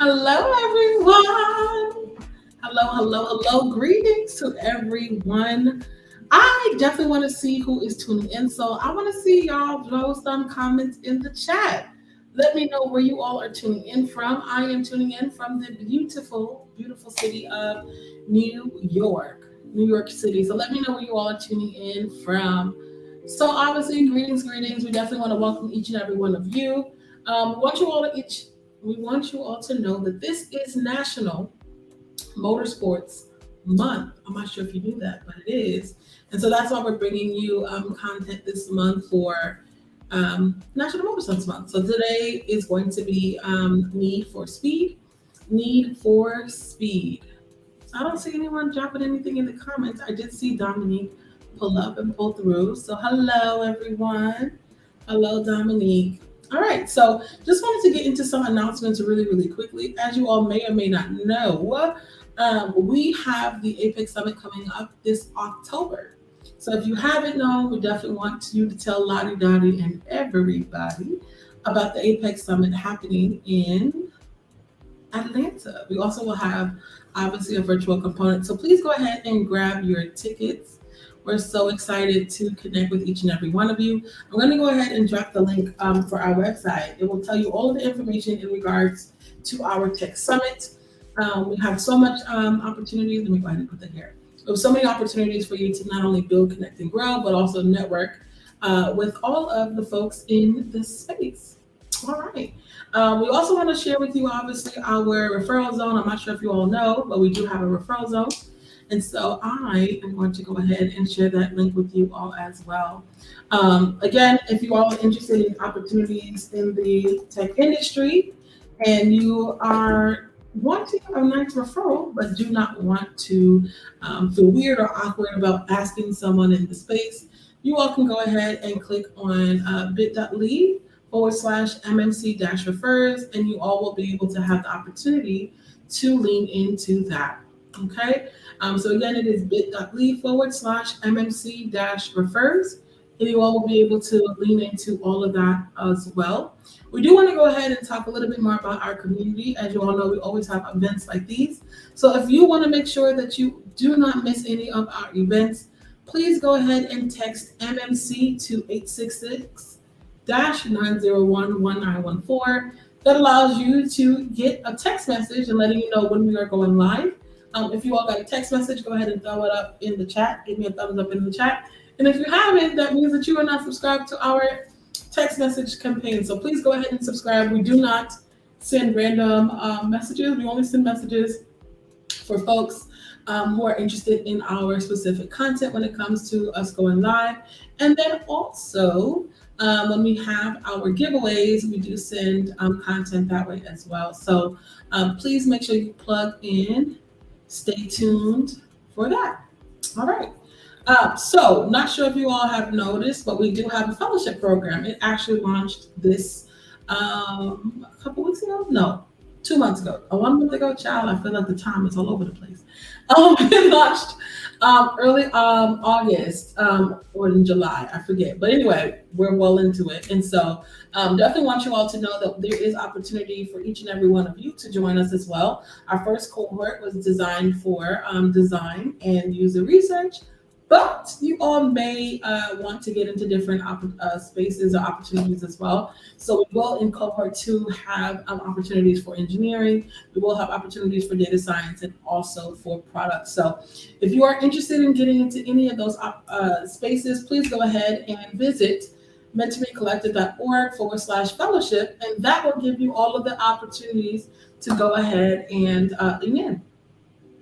Hello, everyone. Hello. Greetings to everyone. I definitely want to see who is tuning in. So I want to see y'all throw some comments in the chat. Let me know where you all are tuning in from. I am tuning in from the beautiful city of New York City. So let me know where you all are tuning in from. So obviously, greetings. We definitely want to welcome each and every one of you. Um, we want you all to each we want you all to know that this is National Motorsports Month. I'm not sure if you knew that, but it is. And so that's why we're bringing you content this month for National Motorsports Month. So today is going to be Need for Speed. Need for Speed. I don't see anyone dropping anything in the comments. I did see Dominique pull up and pull through. So hello, everyone. Hello, Dominique. All right, so just wanted to get into some announcements really quickly. As you all may or may not know, we have the Apex Summit coming up this October. So if you haven't known, we definitely want you to tell Lottie Dottie and everybody about the Apex Summit happening in Atlanta. We also will have obviously a virtual component. So please go ahead and grab your tickets. We're so excited to connect with each and every one of you. I'm going to go ahead and drop the link for our website. It will tell you all of the information in regards to our tech summit. We have so much opportunities. Let me go ahead and put that here. We have so many opportunities for you to not only build, connect, and grow, but also network with all of the folks in this space. All right. We also want to share with you, obviously, our referral zone. I'm not sure if you all know, but we do have a referral zone. And so I am going to go ahead and share that link with you all as well. Again, if you all are interested in opportunities in the tech industry and you are wanting a nice referral, but do not want to feel weird or awkward about asking someone in the space, you all can go ahead and click on bit.ly/MMC-refers, and you all will be able to have the opportunity to lean into that. Okay, so again, it is bit.ly/MMC-refers, and you all will be able to lean into all of that as well. We do want to go ahead and talk a little bit more about our community. As you all know, we always have events like these. So if you want to make sure that you do not miss any of our events, please go ahead and text MMC to 866-901-1914. That allows you to get a text message and letting you know when we are going live. If you all got a text message, go ahead and throw it up in the chat. Give me a thumbs up in the chat. And if you haven't, that means that you are not subscribed to our text message campaign. So please go ahead and subscribe. We do not send random messages. We only send messages for folks who are interested in our specific content when it comes to us going live. And then also, when we have our giveaways, we do send content that way as well. So please make sure you plug in. Stay tuned for that. All right. So not sure if you all have noticed, but we do have a fellowship program. It actually launched this a couple weeks ago. No, 2 months ago. 1 month ago, child. I feel like the time is all over the place. It launched early August or in July, I forget. But anyway, we're well into it. And so definitely want you all to know that there is opportunity for each and every one of you to join us as well. Our first cohort was designed for design and user research. But you all may want to get into different spaces or opportunities as well. So we will in cohort 2 have opportunities for engineering. We will have opportunities for data science and also for products. So if you are interested in getting into any of those spaces, please go ahead and visit mentoringcollective.org/fellowship, and that will give you all of the opportunities to go ahead and lean in.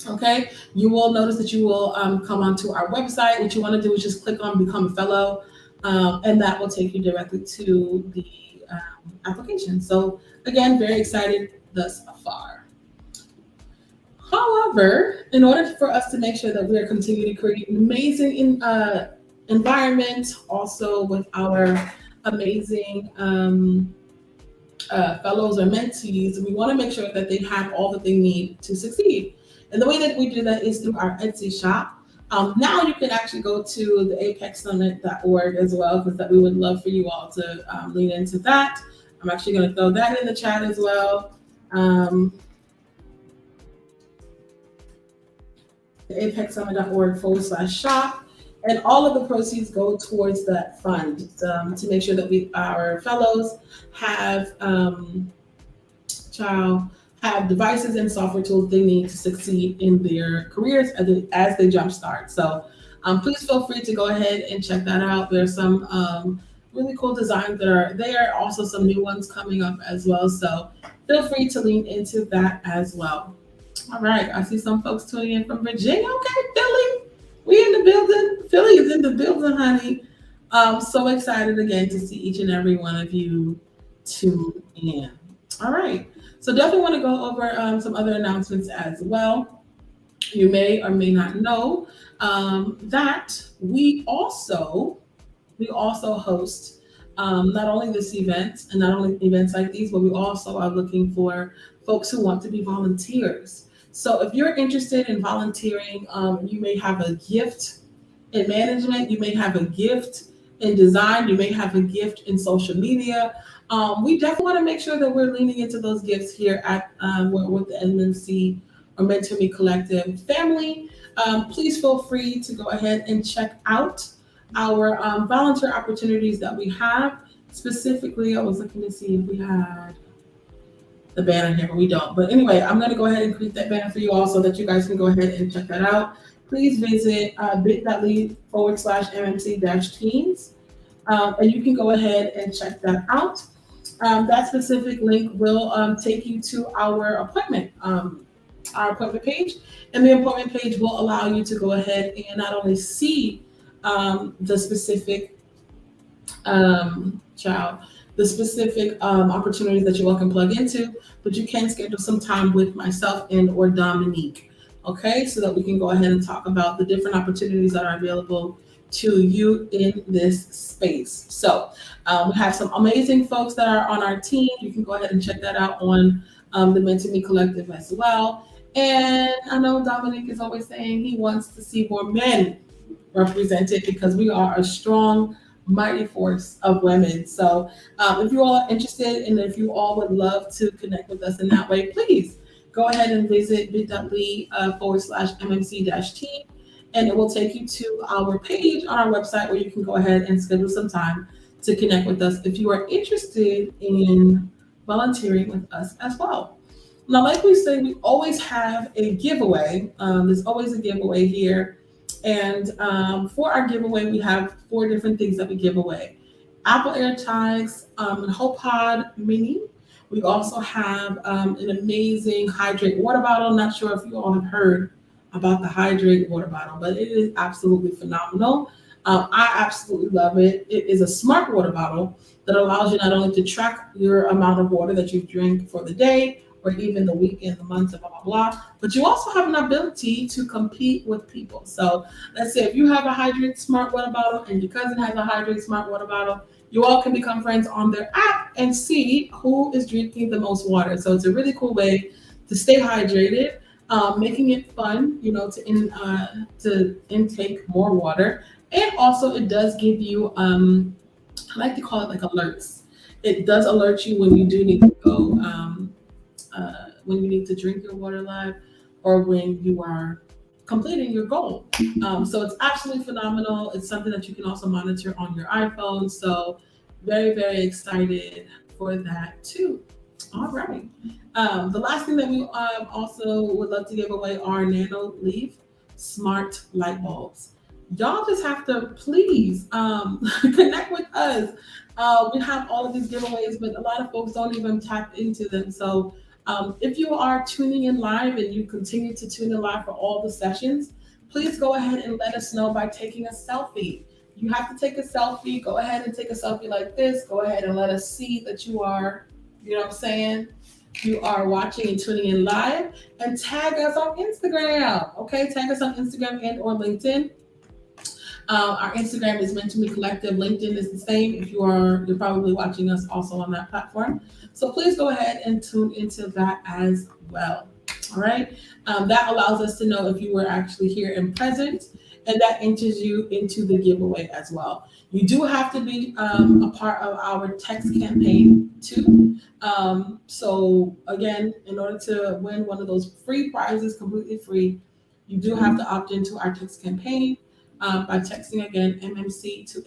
Okay, you will notice that you will come onto our website. What you want to do is just click on Become a Fellow, and that will take you directly to the application. So again, very excited thus far. However, in order for us to make sure that we are continuing to create an amazing environment, also with our amazing fellows or mentees, we want to make sure that they have all that they need to succeed. And the way that we do that is through our Etsy shop. Now you can actually go to the apexsummit.org as well, because we would love for you all to lean into that. I'm actually going to throw that in the chat as well. apexsummit.org/shop. And all of the proceeds go towards that fund to make sure that our fellows have child have devices and software tools they need to succeed in their careers as they jumpstart. So please feel free to go ahead and check that out. There's some really cool designs that are there, also some new ones coming up as well. So feel free to lean into that as well. All right, I see some folks tuning in from Virginia. Okay, Philly, we in the building. Philly is in the building, honey. So excited again to see each and every one of you tune in. All right, so definitely want to go over some other announcements as well. You may or may not know that we also host not only this event and not only events like these, but we also are looking for folks who want to be volunteers. So if you're interested in volunteering, you may have a gift in management, you may have a gift in design, you may have a gift in social media. We definitely want to make sure that we're leaning into those gifts here at with the MMC or Mentor Me Collective family. Please feel free to go ahead and check out our volunteer opportunities that we have. Specifically, I was looking to see if we had the banner here, but we don't. But anyway, I'm going to go ahead and create that banner for you all so that you guys can go ahead and check that out. Please visit bit.ly/MMC-teens, and you can go ahead and check that out. That specific link will take you to our appointment page, and the appointment page will allow you to go ahead and not only see the specific opportunities that you all can plug into, but you can schedule some time with myself and or Dominique, okay, so that we can go ahead and talk about the different opportunities that are available to you in this space. So we have some amazing folks that are on our team. You can go ahead and check that out on the Mentor Me Collective as well. And I know Dominique is always saying he wants to see more men represented because we are a strong, mighty force of women. So if you all are interested and if you all would love to connect with us in that way, please go ahead and visit bit.ly/MMC-team, and it will take you to our page on our website where you can go ahead and schedule some time to connect with us if you are interested in volunteering with us as well. Now, like we say, we always have a giveaway. There's always a giveaway here. And for our giveaway, we have 4 different things that we give away. Apple AirTags, HomePod Mini. We also have an amazing Hydrate water bottle. Not sure if you all have heard about the Hydrate water bottle, but it is absolutely phenomenal. I absolutely love it. It is a smart water bottle that allows you not only to track your amount of water that you drink for the day, or even the week and the months and blah, blah, blah. But you also have an ability to compete with people. So let's say if you have a Hydrate Smart water bottle and your cousin has a Hydrate Smart water bottle, you all can become friends on their app and see who is drinking the most water. So it's a really cool way to stay hydrated, making it fun, to intake more water. And also it does give you, I like to call it like alerts. It does alert you when you do need to go, when you need to drink your water live, or when you are completing your goal. So it's absolutely phenomenal. It's something that you can also monitor on your iPhone. So very, very excited for that too. All right. The last thing that we also would love to give away are Nano Leaf smart light bulbs. Y'all just have to please connect with us. We have all of these giveaways, but a lot of folks don't even tap into them. So if you are tuning in live and you continue to tune in live for all the sessions, please go ahead and let us know by taking a selfie. You have to take a selfie. Go ahead and take a selfie like this. Go ahead and let us see that you are, you know what I'm saying? You are watching and tuning in live, and tag us on Instagram. Okay, tag us on Instagram and or LinkedIn. Our Instagram is Mentor Me Collective. LinkedIn is the same. You're probably watching us also on that platform. So please go ahead and tune into that as well. All right. That allows us to know if you were actually here and present, and that enters you into the giveaway as well. You do have to be a part of our text campaign too. So again, in order to win one of those free prizes, completely free, You do have to opt into our text campaign by texting again MMC to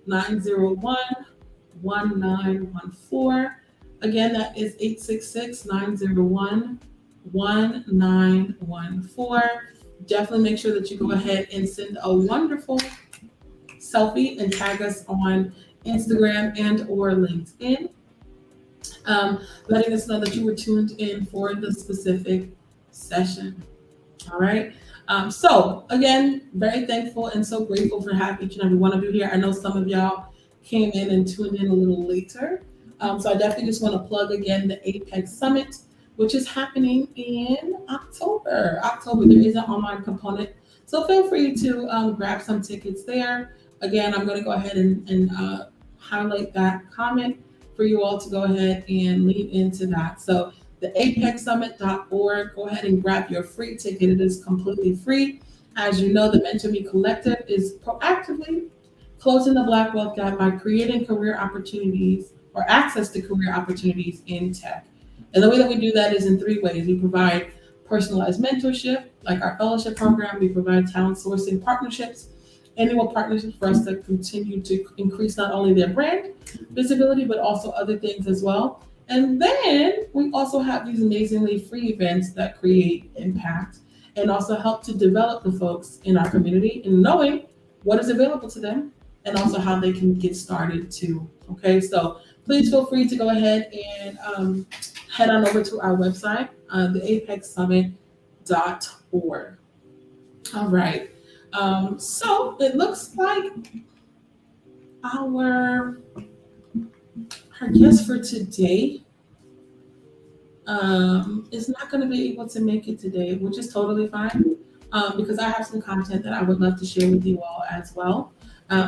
866-901-1914. Again, that is 866-901-1914. Definitely make sure that you go ahead and send a wonderful selfie and tag us on Instagram and or LinkedIn, letting us know that you were tuned in for the specific session. All right. So again, very thankful and so grateful for having each and every one of you here. I know some of y'all came in and tuned in a little later. So I definitely just want to plug again the Apex Summit, which is happening in October. There is an online component. So feel free to grab some tickets there. Again, I'm going to go ahead and highlight that comment for you all to go ahead and lean into that. So the apexsummit.org, go ahead and grab your free ticket. It is completely free. As you know, the Mentor Me Collective is proactively closing the Black wealth gap by creating career opportunities or access to career opportunities in tech. And the way that we do that is in three ways. We provide personalized mentorship, like our fellowship program. We provide talent sourcing partnerships, annual partnerships for us to continue to increase not only their brand visibility, but also other things as well. And then we also have these amazingly free events that create impact and also help to develop the folks in our community in knowing what is available to them and also how they can get started too. Okay, so please feel free to go ahead and head on over to our website, theapexsummit.org. All right. So it looks like our guest for today is not going to be able to make it today, which is totally fine because I have some content that I would love to share with you all as well.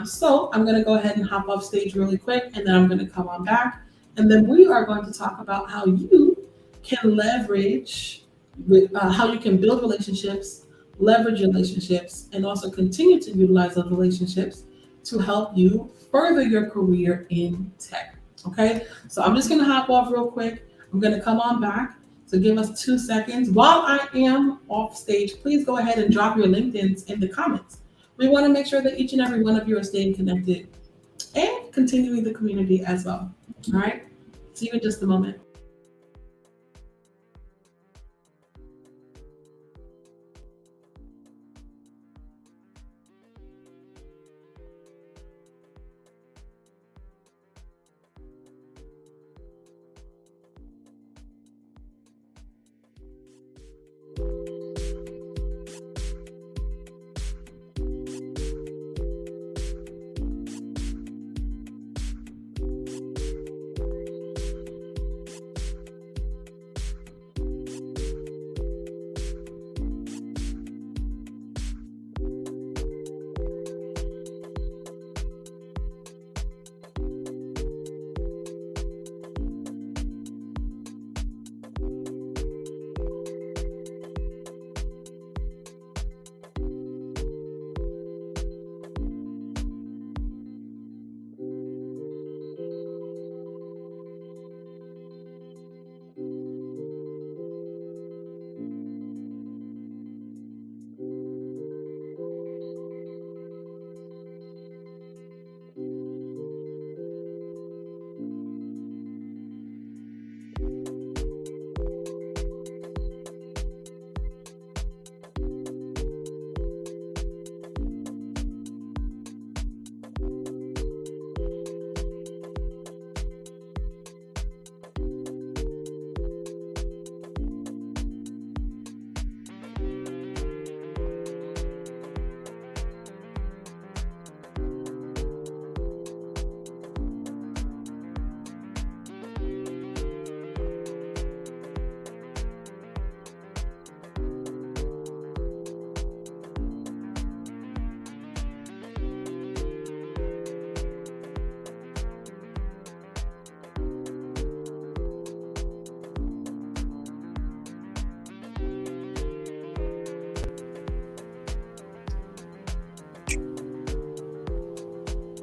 So I'm going to go ahead and hop off stage really quick, and then I'm going to come on back. And then we are going to talk about how you can leverage, how you can build relationships, leverage relationships, and also continue to utilize those relationships to help you further your career in tech. Okay, so I'm just going to hop off real quick. I'm going to come on back. So give us 2 seconds. While I am off stage, please go ahead and drop your LinkedIns in the comments. We want to make sure that each and every one of you are staying connected and continuing the community as well. All right, see you in just a moment.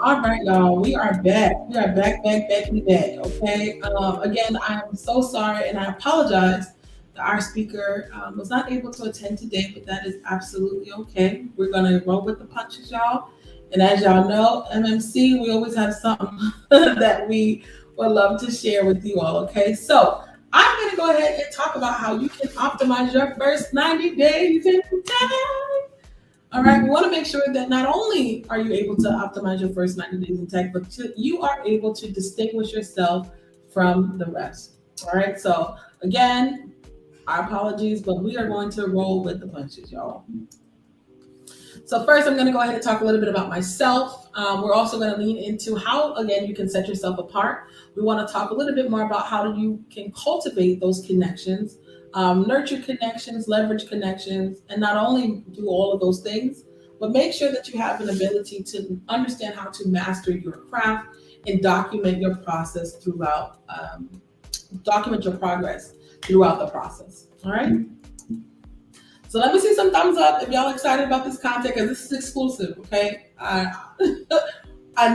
All right, y'all. We are back. We are back. Okay. Again, I'm so sorry and I apologize. our speaker was not able to attend today, but that is absolutely okay. We're going to roll with the punches, y'all. And as y'all know, MMC, we always have something that we would love to share with you all, okay? So I'm going to go ahead and talk about how you can optimize your first 90 days in tech. All right, we want to make sure that not only are you able to optimize your first 90 days in tech, but you are able to distinguish yourself from the rest. All right, so again, our apologies, but we are going to roll with the punches, y'all. So first, I'm going to go ahead and talk a little bit about myself. We're also going to lean into how, again, you can set yourself apart. We want to talk a little bit more about how you can cultivate those connections, nurture connections, leverage connections, and not only do all of those things, but make sure that you have an ability to understand how to master your craft and document your process throughout, document your progress throughout the process. All right. So let me see some thumbs up if y'all excited about this content, because this is exclusive, okay? I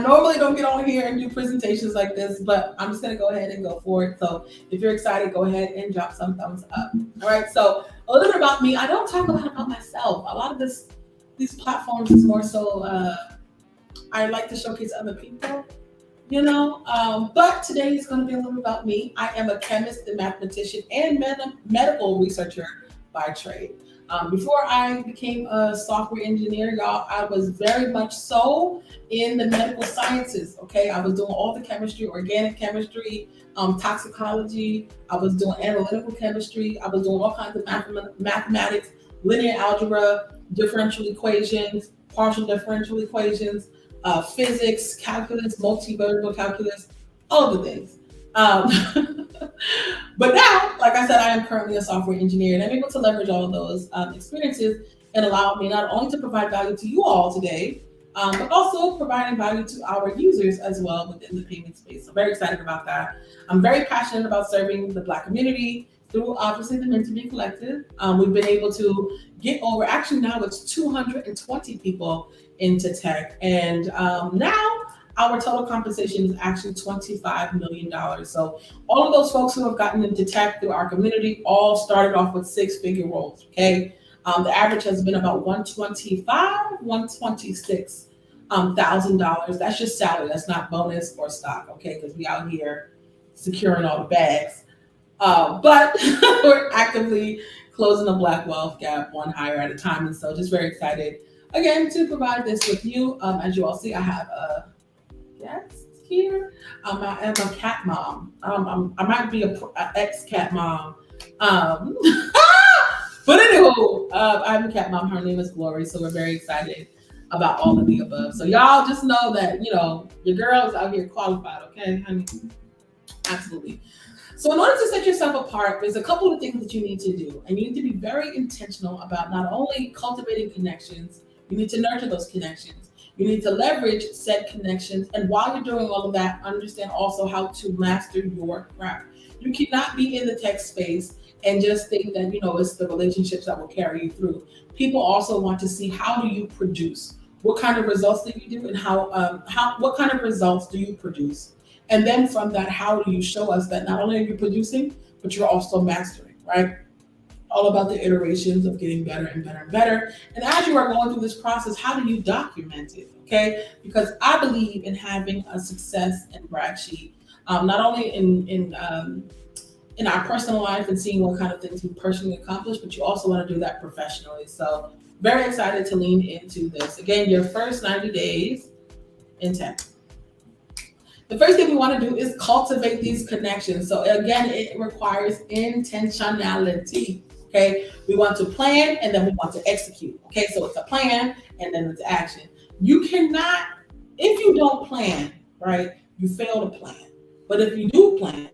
normally don't get on here and do presentations like this, but I'm just gonna go ahead and go for it. So if you're excited, go ahead and drop some thumbs up. All right, so a little bit about me. I don't talk a lot about myself. A lot of these platforms is more so, I like to showcase other people, you know? But today is gonna be a little bit about me. I am a chemist and mathematician and medical researcher by trade. Before I became a software engineer, y'all, I was very much so in the medical sciences, okay? I was doing all the chemistry, organic chemistry, toxicology. I was doing analytical chemistry. I was doing all kinds of mathematics, linear algebra, differential equations, partial differential equations, physics, calculus, multivariable calculus, all of the things. But now, like I said, I am currently a software engineer, and I'm able to leverage all of those experiences and allow me not only to provide value to you all today, but also providing value to our users as well within the payment space. I'm very excited about that. I'm very passionate about serving the Black community through obviously the Meant to Be Collective. We've been able to get over, actually now it's 220 people into tech, and now our total compensation is actually $25 million. So all of those folks who have gotten into tech through our community all started off with six-figure roles, okay? The average has been about $125,000, $126,000. That's just salary, that's not bonus or stock, okay? Because we out here securing all the bags. But we're actively closing the Black wealth gap one hire at a time. And so just very excited, again, to provide this with you. As you all see, I have a guest here. I am a cat mom. I might be an ex-cat mom. But anywho, I'm a cat mom. Her name is Glory. So we're very excited about all of the above. So y'all just know that, you know, your girl is out here qualified, okay? I mean, absolutely. So in order to set yourself apart, there's a couple of things that you need to do. And you need to be very intentional about not only cultivating connections, you need to nurture those connections. You need to leverage said connections. And while you're doing all of that, understand also how to master your craft. You cannot be in the tech space and just think that, you know, it's the relationships that will carry you through. People also want to see, how do you produce? What kind of results do you do, and what kind of results do you produce? And then from that, how do you show us that not only are you producing, but you're also mastering, right? All about the iterations of getting better and better and better. And as you are going through this process, how do you document it, okay? Because I believe in having a success and brag sheet, not only in our personal life and seeing what kind of things we personally accomplish, but you also want to do that professionally. So very excited to lean into this. Again, your first 90 days in tech. The first thing we want to do is cultivate these connections. So again, it requires intentionality. Okay, we want to plan and then we want to execute. Okay, so it's a plan and then it's action. You cannot, if you don't plan, right, you fail to plan. But if you do plan,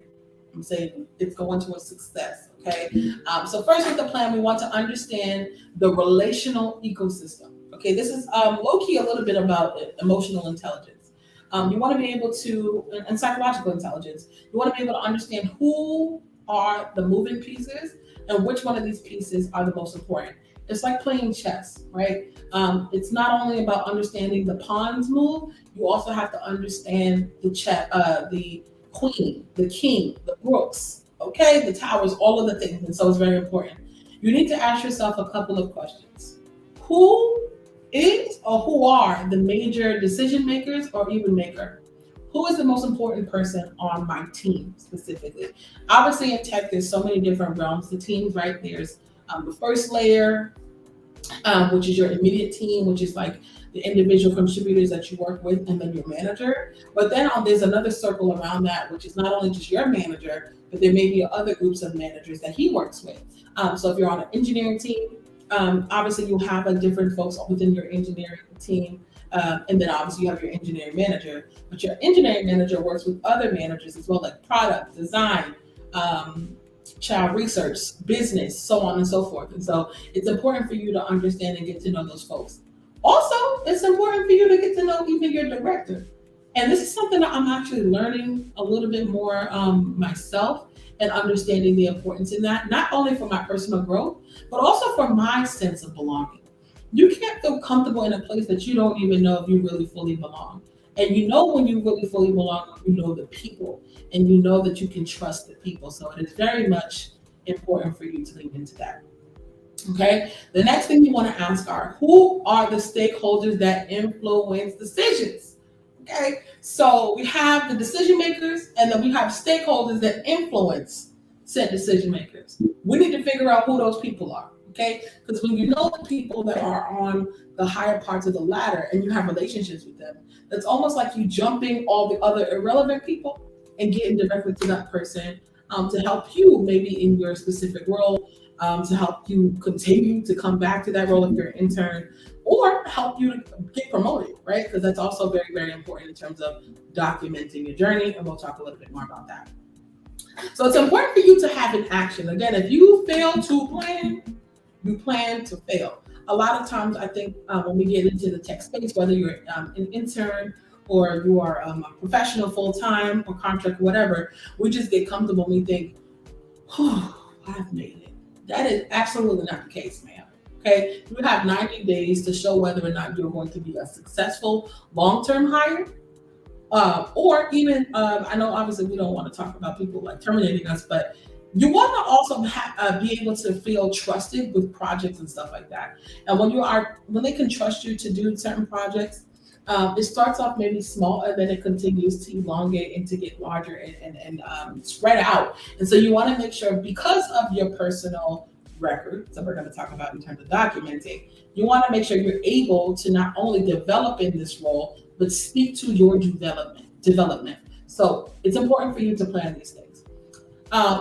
I'm saying it's going to a success. Okay, so first with the plan, we want to understand the relational ecosystem. Okay, this is low-key a little bit about emotional intelligence. You want to be able to, and psychological intelligence, you want to be able to understand who are the moving pieces and which one of these pieces are the most important. It's like playing chess, right? It's not only about understanding the pawns move, you also have to understand the queen, the king, the rooks, okay, the towers, all of the things. And so it's very important. You need to ask yourself a couple of questions. Who is or who are the major decision makers or even maker? Who is the most important person on my team specifically? Obviously, in tech, there's so many different realms to teams, right? There's the first layer, which is your immediate team, which is like the individual contributors that you work with, and then your manager. But then there's another circle around that, which is not only just your manager, but there may be other groups of managers that he works with. So if you're on an engineering team, obviously you have a different folks within your engineering team. And then obviously you have your engineering manager, but your engineering manager works with other managers as well, like product, design, child research, business, so on and so forth. And so it's important for you to understand and get to know those folks. Also, it's important for you to get to know even your director. And this is something that I'm actually learning a little bit more myself, and understanding the importance in that, not only for my personal growth, but also for my sense of belonging. You can't feel comfortable in a place that you don't even know if you really fully belong. And you know when you really fully belong, you know the people, and you know that you can trust the people. So it is very much important for you to lean into that. Okay. The next thing you want to ask are, who are the stakeholders that influence decisions? Okay. So we have the decision makers, and then we have stakeholders that influence said decision makers. We need to figure out who those people are. Okay. Because when you know the people that are on the higher parts of the ladder and you have relationships with them, that's almost like you jumping all the other irrelevant people and getting directly to that person to help you maybe in your specific role, to help you continue to come back to that role if you're an intern, or help you to get promoted, right? Because that's also very, very important in terms of documenting your journey, and we'll talk a little bit more about that. So it's important for you to have an action. Again, if you fail to plan, you plan to fail. A lot of times, I think when we get into the tech space, whether you're an intern or you are a professional full-time or contract, whatever, we just get comfortable and we think, oh, I've made it. That is absolutely not the case, ma'am. Okay, you have 90 days to show whether or not you're going to be a successful long-term hire, or even, I know obviously we don't want to talk about people like terminating us, but you want to also be able to feel trusted with projects and stuff like that. And when they can trust you to do certain projects, it starts off maybe small, and then it continues to elongate and to get larger and spread out. And so you want to make sure, because of your personal record, so we're going to talk about in terms of documenting, you want to make sure you're able to not only develop in this role, but speak to your development. So it's important for you to plan these things.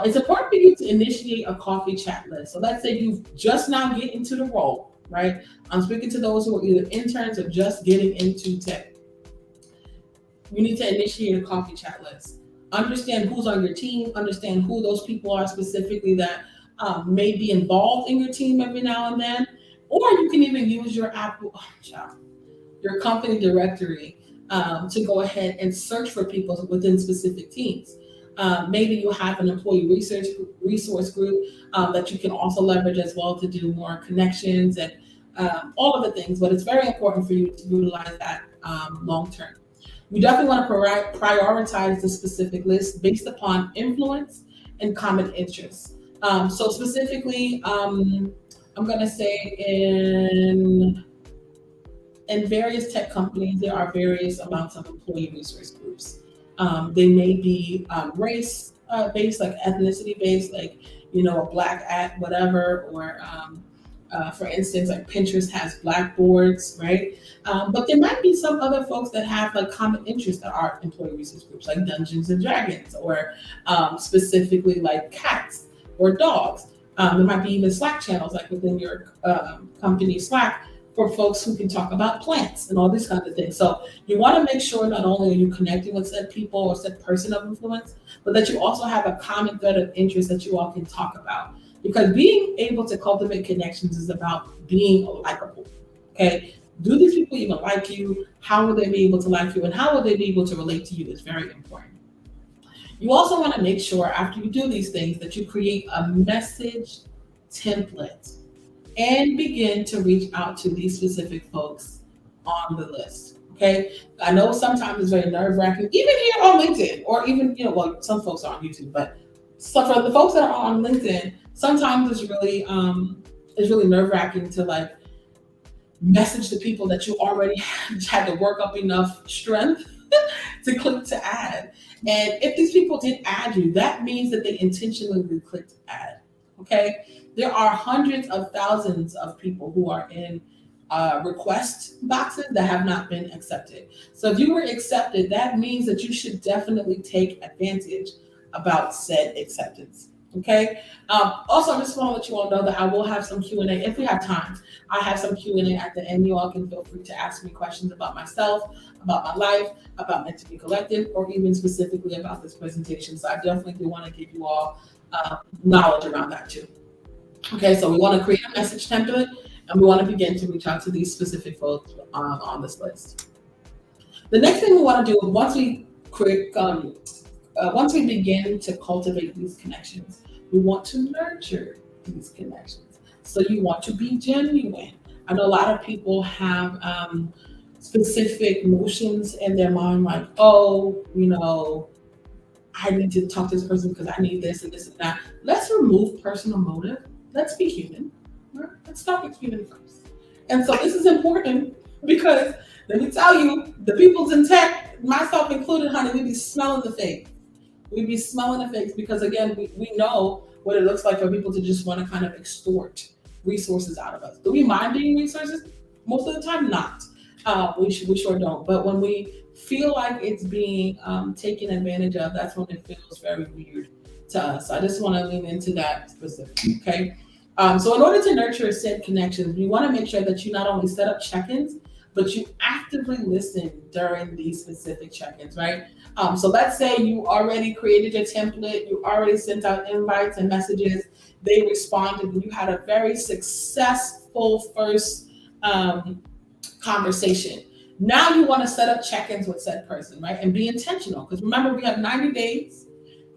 It's important for you to initiate a coffee chat list. So let's say you've just now get into the role, right? I'm speaking to those who are either interns or just getting into tech. You need to initiate a coffee chat list. Understand who's on your team, understand who those people are specifically that may be involved in your team every now and then. Or you can even use your your company directory to go ahead and search for people within specific teams. Maybe you have an employee resource group that you can also leverage as well to do more connections and all of the things. But it's very important for you to utilize that long term. You definitely want to prioritize the specific list based upon influence and common interests. So specifically, I'm going to say in various tech companies, there are various amounts of employee resource groups. They may be race based, like ethnicity based, like, a black at whatever, or for instance, like Pinterest has Blackboards, right? But there might be some other folks that have like common interests that are employee resource groups, like Dungeons and Dragons, or specifically like cats or dogs. There might be even Slack channels, like within your company Slack, for folks who can talk about plants and all these kinds of things. So you want to make sure not only are you connecting with said people or said person of influence, but that you also have a common thread of interest that you all can talk about. Because being able to cultivate connections is about being likable. Okay, do these people even like you? How will they be able to like you? And how will they be able to relate to you is very important. You also want to make sure after you do these things that you create a message template and begin to reach out to these specific folks on the list. Okay, I know sometimes it's very nerve-wracking, even here on LinkedIn, or even, some folks are on YouTube, but So for the folks that are on LinkedIn, sometimes it's really nerve-wracking to like message the people that you already had to work up enough strength to click to add. And if these people did add you, that means that they intentionally clicked add. Okay, there are hundreds of thousands of people who are in request boxes that have not been accepted. So if you were accepted, that means that you should definitely take advantage about said acceptance. Okay. Also, I just want to let you all know that I will have some Q&A if we have time. I have some Q&A at the end. You all can feel free to ask me questions about myself, about my life, about Mentally Collective, or even specifically about this presentation. So I definitely do want to give you all knowledge around that too. Okay, so we want to create a message template, and we want to begin to reach out to these specific folks on this list. The next thing we want to do once we create, once we begin to cultivate these connections, we want to nurture these connections. So you want to be genuine. I know a lot of people have specific notions in their mind, like, oh, I need to talk to this person because I need this and this and that. Let's remove personal motive. Let's be human. Let's start with human first. And so this is important because let me tell you, the people's in tech, myself included, honey, we be smelling the fake. We be smelling the fakes because again, we know what it looks like for people to just want to kind of extort resources out of us. Do we mind being resources? Most of the time, not. We sure don't. But when we feel like it's being taken advantage of, that's when it feels very weird to us. So I just want to lean into that specifically, okay? So in order to nurture said connections, you want to make sure that you not only set up check-ins, but you actively listen during these specific check-ins, right? So let's say you already created your template, you already sent out invites and messages, they responded, and you had a very successful first conversation. Now you want to set up check-ins with said person, right? And be intentional, because remember, we have 90 days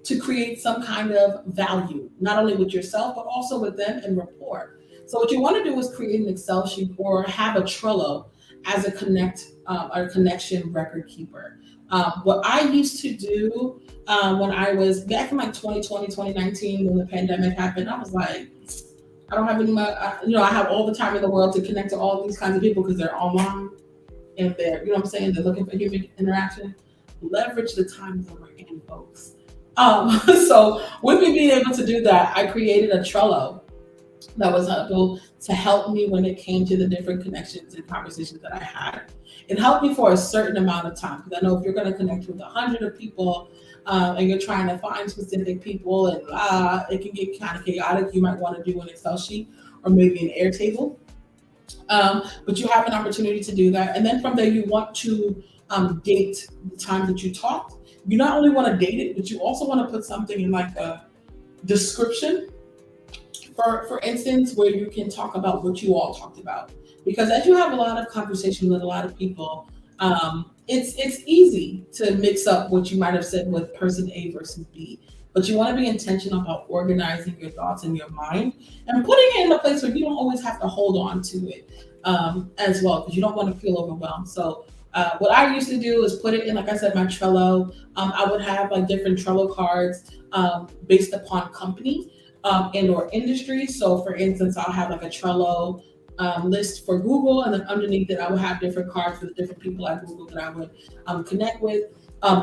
to create some kind of value, not only with yourself, but also with them and rapport. So what you want to do is create an Excel sheet or have a Trello as a connection record keeper. What I used to do when I was back in like 2020, 2019, when the pandemic happened, I was like, I don't have any, I have all the time in the world to connect to all these kinds of people because they're online and they're, you know what I'm saying, they're looking for human interaction. Leverage the time that we're in, folks. So with me being able to do that, I created a Trello that was able to help me when it came to the different connections and conversations that I had. It helped me for a certain amount of time, because I know if you're going to connect with 100 of people and you're trying to find specific people and it can get kind of chaotic. You might want to do an Excel sheet or maybe an Airtable. But you have an opportunity to do that. And then from there, you want to date the time that you talked. You not only want to date it, but you also want to put something in like a description, for instance, where you can talk about what you all talked about. Because as you have a lot of conversation with a lot of people, it's easy to mix up what you might have said with person A versus B. But you want to be intentional about organizing your thoughts in your mind and putting it in a place where you don't always have to hold on to it as well, because you don't want to feel overwhelmed. So what I used to do is put it in, like I said, my Trello. I would have like different Trello cards based upon company and or industry. So for instance, I'll have like a Trello list for Google, and then underneath it, I would have different cards for the different people at Google that I would connect with.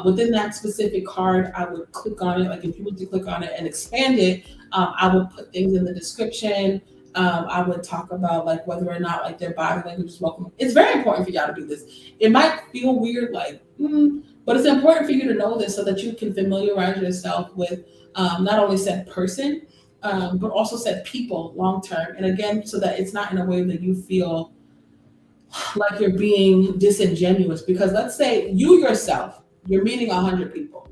Within that specific card, I would click on it. Like if you were to click on it and expand it, I would put things in the description. I would talk about like whether or not like their body language is welcome. It's very important for y'all to do this. It might feel weird, like, but it's important for you to know this so that you can familiarize yourself with not only said person, but also said people long term. And again, so that it's not in a way that you feel like you're being disingenuous. Because let's say you yourself, you're meeting 100 people,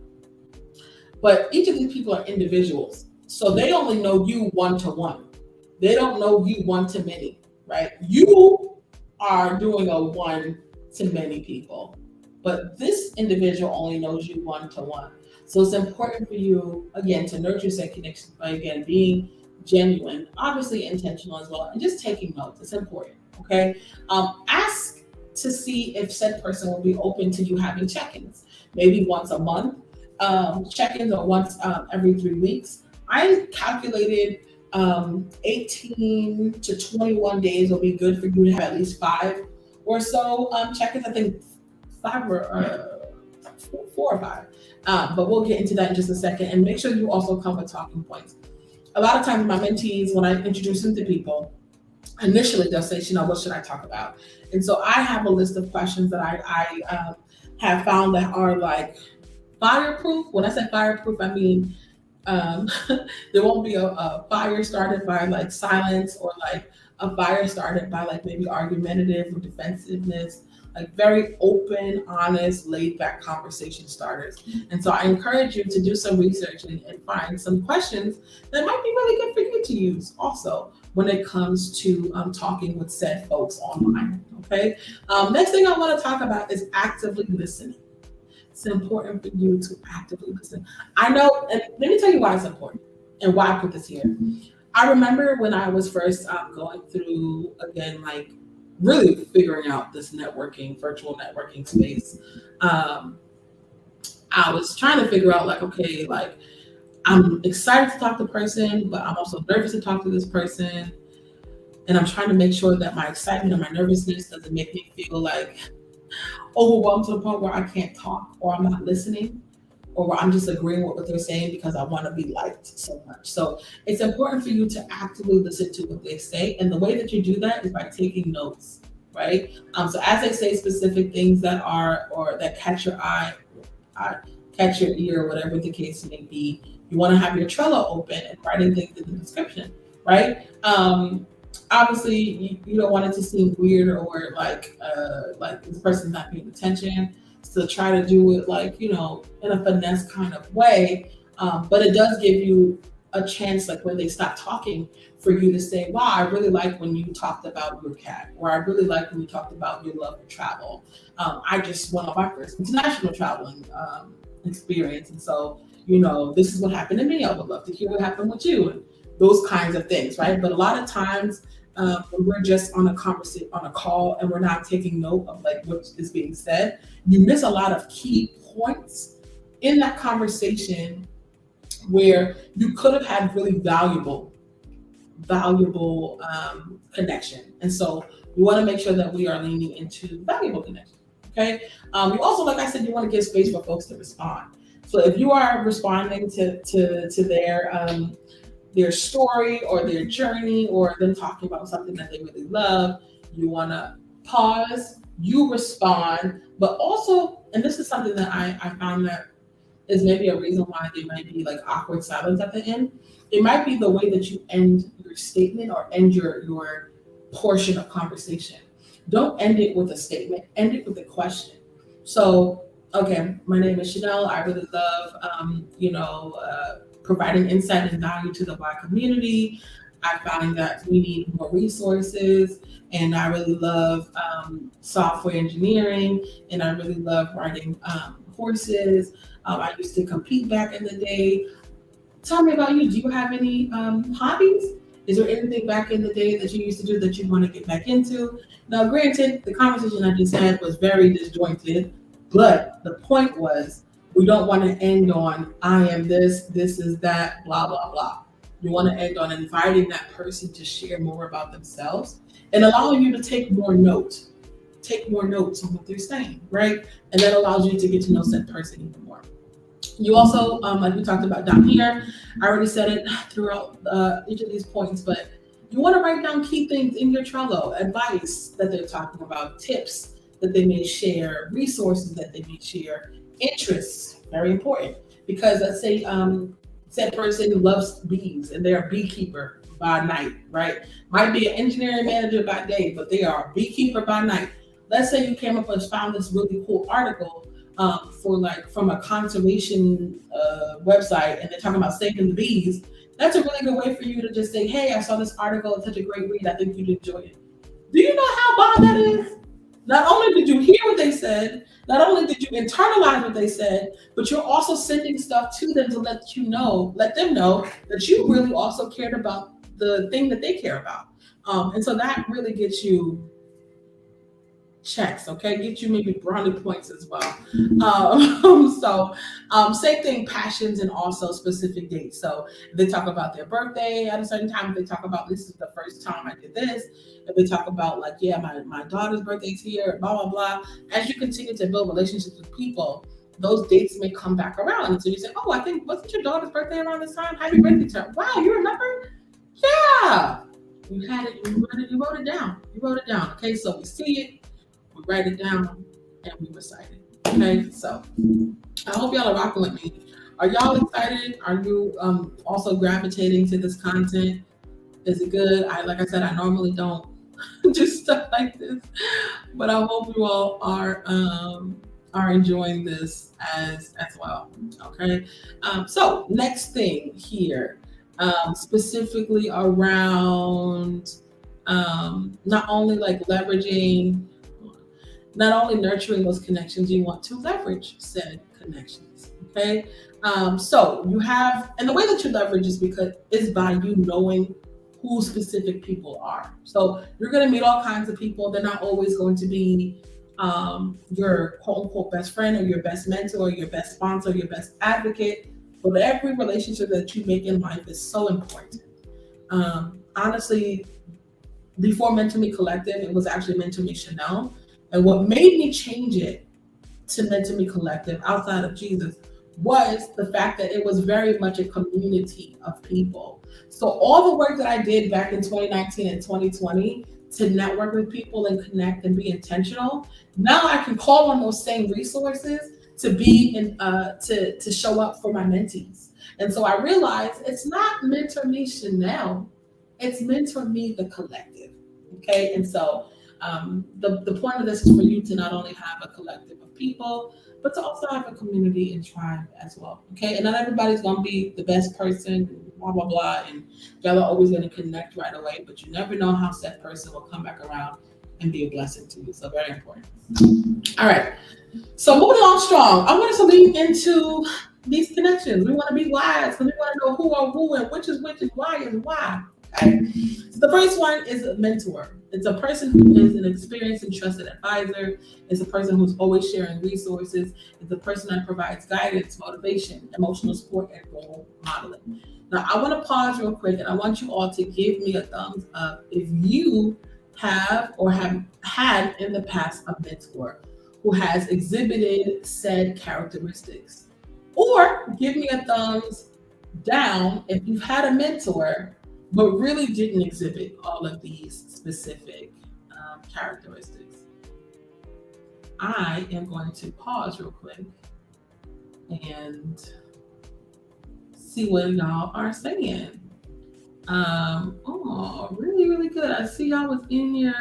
but each of these people are individuals. So they only know you one-to-one. They don't know you one-to-many, right? You are doing a one-to-many people, but this individual only knows you one-to-one. So it's important for you, again, to nurture said connections by, again, being genuine, obviously intentional as well, and just taking notes. It's important, okay? Ask to see if said person will be open to you having check-ins, maybe once a month. Check-ins are once every 3 weeks. I calculated 18 to 21 days will be good for you to have at least 5 or so check-ins. I think 4 or 5, but we'll get into that in just a second. And make sure you also come with talking points. A lot of times my mentees, when I introduce them to people, initially they'll say, what should I talk about? And so I have a list of questions that I have found that are like fireproof. When I say fireproof, I mean there won't be a fire started by like silence, or like a fire started by like maybe argumentative or defensiveness, like very open, honest, laid back conversation starters. And so I encourage you to do some research and find some questions that might be really good for you to use also when it comes to talking with said folks online. Okay. Next thing I want to talk about is actively listening. It's important for you to actively listen. I know, and let me tell you why it's important and why I put this here. I remember when I was first going through, again, like really figuring out this virtual networking space. I was trying to figure out like, okay, like I'm excited to talk to the person, but I'm also nervous to talk to this person. And I'm trying to make sure that my excitement and my nervousness doesn't make me feel like overwhelmed to the point where I can't talk, or I'm not listening, or where I'm just agreeing with what they're saying because I want to be liked so much. So it's important for you to actively listen to what they say. And the way that you do that is by taking notes, right? So as they say specific things that are, or that catch your eye, catch your ear, whatever the case may be, you want to have your Trello open and writing things in the description, right? Obviously, you don't want it to seem weird or like this person's not paying attention. So try to do it like, in a finesse kind of way. But it does give you a chance, like when they stop talking, for you to say, wow, I really like when you talked about your cat, or I really like when you talked about your love of travel. I just went on my first international traveling experience. And so, this is what happened to me. I would love to hear what happened with you, and those kinds of things, right? But a lot of times, when we're just on a call and we're not taking note of like what is being said, you miss a lot of key points in that conversation where you could have had really valuable connection. And so we want to make sure that we are leaning into valuable connection. Okay. You also, like I said, you want to give space for folks to respond. So if you are responding to their story or their journey, or them talking about something that they really love, you want to pause, you respond, but also, and this is something that I found that is maybe a reason why there might be like awkward silence at the end. It might be the way that you end your statement or end your portion of conversation. Don't end it with a statement, end it with a question. So, okay, my name is Chanel. I really love, providing insight and value to the Black community. I find that we need more resources, and I really love software engineering, and I really love riding horses. I used to compete back in the day. Tell me about you. Do you have any hobbies? Is there anything back in the day that you used to do that you want to get back into? Now, granted, the conversation I just had was very disjointed, but the point was, we don't want to end on, I am this is that, blah, blah, blah. You want to end on inviting that person to share more about themselves and allowing you to take more notes on what they're saying, right? And that allows you to get to know that person even more. You also, like we talked about down here, I already said it throughout each of these points, but you want to write down key things in your Trello, advice that they're talking about, tips that they may share, resources that they may share, interests, very important. Because let's say said person loves bees and they're a beekeeper by night, right? Might be an engineering manager by day, but they are a beekeeper by night. Let's say you came up and found this really cool article from a conservation website, and they're talking about saving the bees. That's a really good way for you to just say, hey, I saw this article, it's such a great read, I think you'd enjoy it. Do you know how bomb that is? Not only did you hear what they said, not only did you internalize what they said, but you're also sending stuff to them to let them know that you really also cared about the thing that they care about. And so that really gets you checks, okay? Get you maybe brownie points as well. Same thing, passions and also specific dates. So if they talk about their birthday at a certain time, if they talk about this is the first time I did this, if they talk about like, yeah, my daughter's birthday's here, blah, blah, blah. As you continue to build relationships with people, those dates may come back around. And so you say, oh, I think, wasn't your daughter's birthday around this time? Happy birthday to her. Wow, you remember? Yeah. You had it, you wrote it down. You wrote it down. Okay, so we see it, we write it down, and we recite it. Okay, so I hope y'all are rocking with me. Are y'all excited? Are you also gravitating to this content? Is it good? Like I said, I normally don't do stuff like this, but I hope you all are enjoying this as well. Okay, so next thing here, specifically around not only like leveraging, not only nurturing those connections, you want to leverage said connections. Okay, so you have, and the way that you leverage is by you knowing who specific people are. So you're going to meet all kinds of people. They're not always going to be your quote unquote best friend or your best mentor, or your best sponsor, your best advocate. But every relationship that you make in life is so important. Honestly, before Mentor Me Collective, it was actually Mentor Me Chanel. And what made me change it to Mentor Me Collective outside of Jesus was the fact that it was very much a community of people. So all the work that I did back in 2019 and 2020 to network with people and connect and be intentional, now I can call on those same resources to be in, to show up for my mentees. And so I realized it's not Mentor Me Chanel, it's Mentor Me the Collective. Okay, and so the point of this is for you to not only have a collective of people, but to also have a community and tribe as well. Okay, and not everybody's gonna be the best person, blah blah blah, and y'all are always gonna connect right away. But you never know how said person will come back around and be a blessing to you. So very important. All right. So moving on strong, I want us to lean into these connections. We want to be wise, and we want to know who are who and which is which and why is why. Okay. So the first one is a mentor. It's a person who is an experienced and trusted advisor. It's a person who's always sharing resources. It's a person that provides guidance, motivation, emotional support, and role modeling. Now, I want to pause real quick, and I want you all to give me a thumbs up if you have or have had in the past a mentor who has exhibited said characteristics. Or give me a thumbs down if you've had a mentor but really didn't exhibit all of these specific characteristics. I am going to pause real quick and see what y'all are saying. Oh, really, really good. I see y'all was in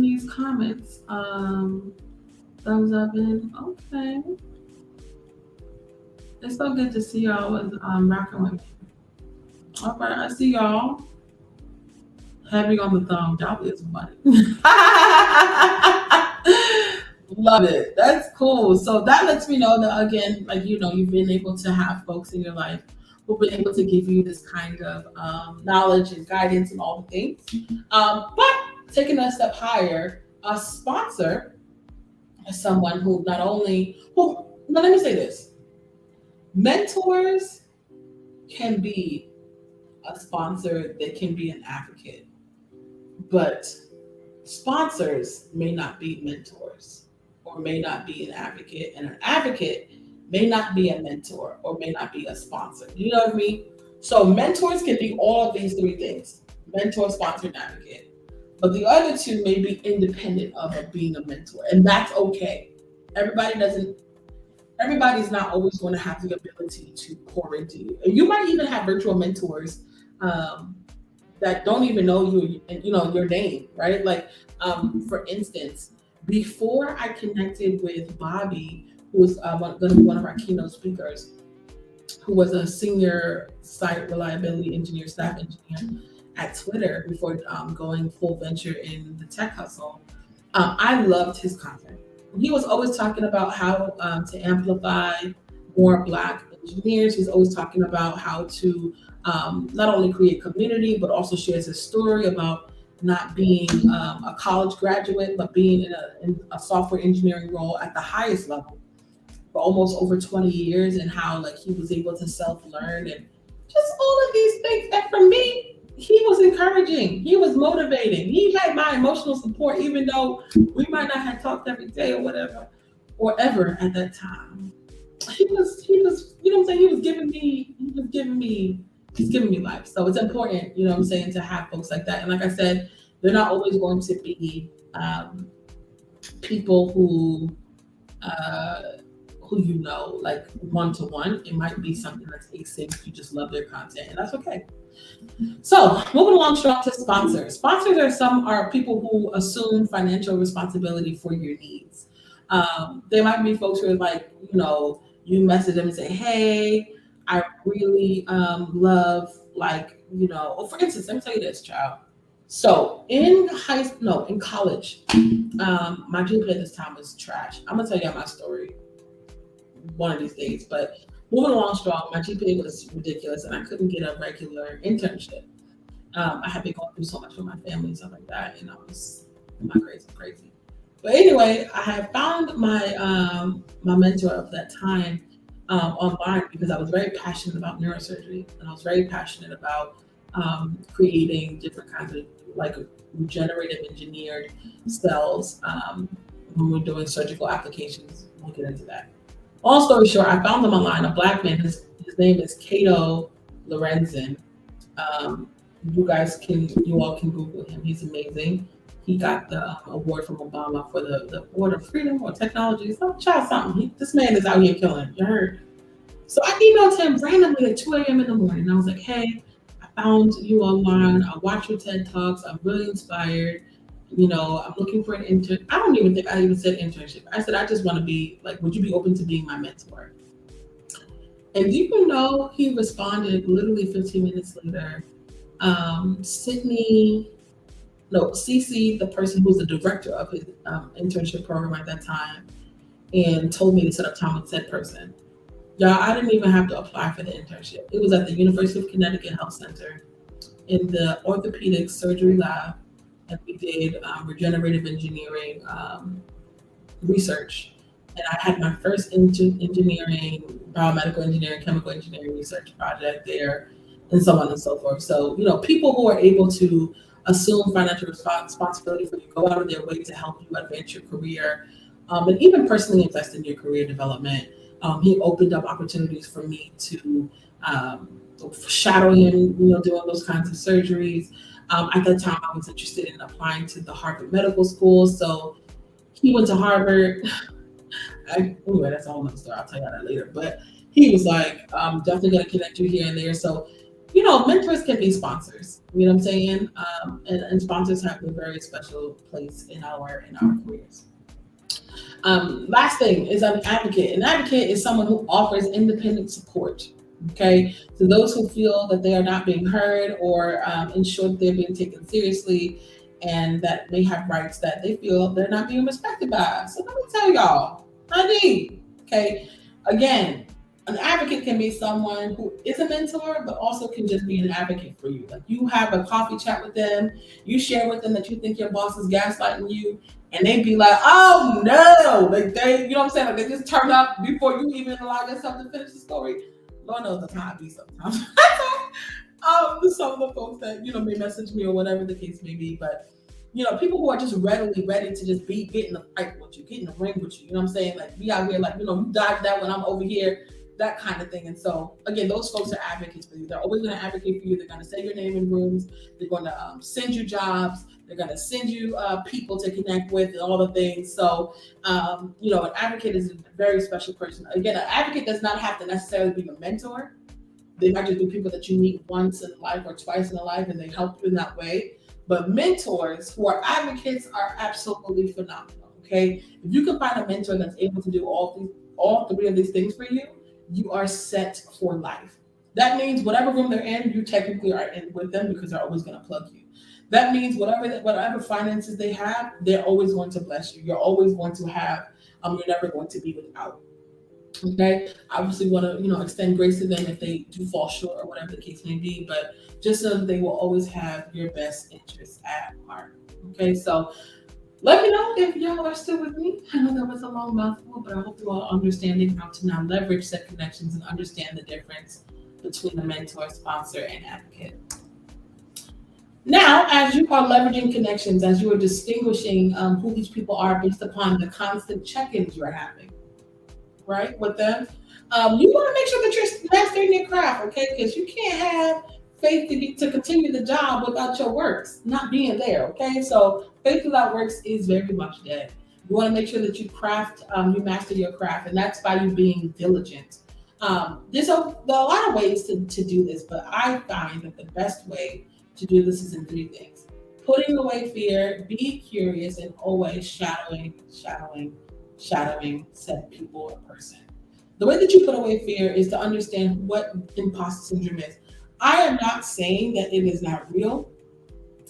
these comments. Thumbs up in, okay. It's so good to see y'all was rocking with me. All right, I see y'all. Having on the thumb, that is funny. Love it. That's cool. So that lets me know that, again, like, you've been able to have folks in your life who've been able to give you this kind of knowledge and guidance and all the things. But taking a step higher, a sponsor is someone who now let me say this. Mentors can be a sponsor, they can be an advocate, but sponsors may not be mentors or may not be an advocate, and an advocate may not be a mentor or may not be a sponsor. You know what I mean? So mentors can be all of these three things: mentor, sponsor, and advocate. But the other two may be independent of being a mentor, and that's okay. Everybody's not always going to have the ability to pour into you. And you might even have virtual mentors that don't even know your name, right? Like, for instance, before I connected with Bobby, who was going to be one of our keynote speakers, who was a senior site reliability engineer, staff engineer at Twitter, before going full venture in the tech hustle, I loved his content. He was always talking about how to amplify more Black engineers. He's always talking about how to not only create community, but also shares his story about not being a college graduate, but being in a software engineering role at the highest level for almost over 20 years, and how like he was able to self-learn and just all of these things that for me, he was encouraging, he was motivating, he had my emotional support, even though we might not have talked every day or whatever or ever at that time. He was, you know what I'm saying? He's giving me life. So it's important, you know what I'm saying, to have folks like that. And like I said, they're not always going to be people uh, who you know, like one to one. It might be something that's async. You just love their content, and that's okay. So moving along strong to sponsors. Sponsors are people who assume financial responsibility for your needs. They might be folks who are like, you know, you message them and say, hey, I really love, like, you know, oh, for instance, let me tell you this, child. So in college, my GPA at this time was trash. I'm gonna tell you my story one of these days, but moving along strong, my GPA was ridiculous and I couldn't get a regular internship. I had been going through so much with my family and stuff like that, and I was my grades were crazy. But anyway, I had found my mentor of that time online because I was very passionate about neurosurgery, and I was very passionate about creating different kinds of like regenerative engineered cells when we're doing surgical applications. We'll get into that. Long story short, I found him online, a black man. His name is Cato Lorenzen. Um, you all can Google him. He's amazing. He got the award from Obama for the Award of Freedom or Technology. Some child something. This man is out here killing. You heard? So I emailed him randomly at 2 a.m. in the morning. I was like, hey, I found you online. I watch your TED Talks. I'm really inspired. You know, I'm looking for an intern. I don't even think I even said internship. I said, I just want to be like, would you be open to being my mentor? And do you know he responded literally 15 minutes later? CC, the person who was the director of his internship program at that time, and told me to set up time with said person. Y'all, I didn't even have to apply for the internship. It was at the University of Connecticut Health Center in the orthopedic surgery lab, and we did regenerative engineering research. And I had my first engineering, biomedical engineering, chemical engineering research project there, and so on and so forth. So, you know, people who are able to assume financial responsibility for you, go out of their way to help you advance your career, and even personally invest in your career development. He opened up opportunities for me to shadow him, you know, doing those kinds of surgeries. At that time, I was interested in applying to the Harvard Medical School. So he went to Harvard. Anyway, that's a whole nother story. I'll tell you that later. But he was like, I'm definitely going to connect you here and there. So, you know, mentors can be sponsors. You know what I'm saying? And sponsors have a very special place in our careers. Last thing is an advocate. An advocate is someone who offers independent support. Okay, to those who feel that they are not being heard or ensure that they're being taken seriously, and that they have rights that they feel they're not being respected by. So let me tell y'all, honey. Okay, again, an advocate can be someone who is a mentor, but also can just be an advocate for you. Like you have a coffee chat with them, you share with them that you think your boss is gaslighting you, and they be like, "Oh no!" Like they, you know what I'm saying? Like they just turn up before you even allow yourself to finish the story. Lord knows that's how I be sometimes. Some of the folks that, you know, may message me or whatever the case may be, but you know, people who are just readily ready to just get in the fight with you, get in the ring with you. You know what I'm saying? Like be out here, like, you know, you dodge that when I'm over here, that kind of thing. And so again, those folks are advocates for you. They're always going to advocate for you. They're going to say your name in rooms. They're going to send you jobs. They're going to send you people to connect with and all the things. So, you know, an advocate is a very special person. Again, an advocate does not have to necessarily be a mentor. They might just be people that you meet once in life or twice in life, and they help you in that way. But mentors who are advocates are absolutely phenomenal. Okay, if you can find a mentor that's able to do all three of these things for you, you are set for life. That means whatever room they're in, you technically are in with them because they're always going to plug you. That means whatever finances they have, they're always going to bless you. You're always going to have. You're never going to be without. Okay, obviously want to extend grace to them if they do fall short or whatever the case may be, but just so that they will always have your best interests at heart. Okay, so let me know if y'all are still with me. I know that was a long mouthful, but I hope you all are understanding how to now leverage set connections and understand the difference between a mentor, sponsor, and advocate. Now, as you are leveraging connections, as you are distinguishing who these people are based upon the constant check-ins you're having, right, with them. You want to make sure that you're mastering your craft, okay? Because you can't have faith to continue the job without your works not being there, okay? So faith without works is very much dead. You want to make sure that you master your craft, and that's by you being diligent. There are a lot of ways to do this, but I find that the best way to do this is in three things: putting away fear, be curious, and always shadowing said people or person. The way that you put away fear is to understand what imposter syndrome is. I am not saying that it is not real,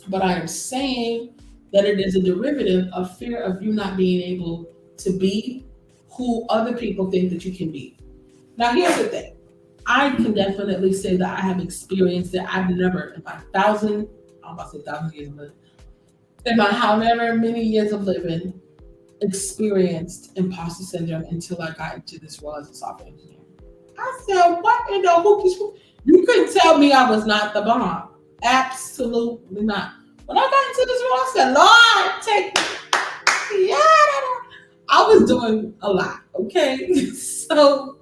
but I am saying that it is a derivative of fear of you not being able to be who other people think that you can be. Now, here's the thing. I can definitely say that I have experienced it. I've never, in my I'm about to say 1,000 years of living, in my however many years of living, experienced imposter syndrome until I got into this role as a software engineer. I said, what in the hookies? You couldn't tell me I was not the bomb. Absolutely not. When I got into this role, I said, Lord, take me. Yeah, I was doing a lot, okay? So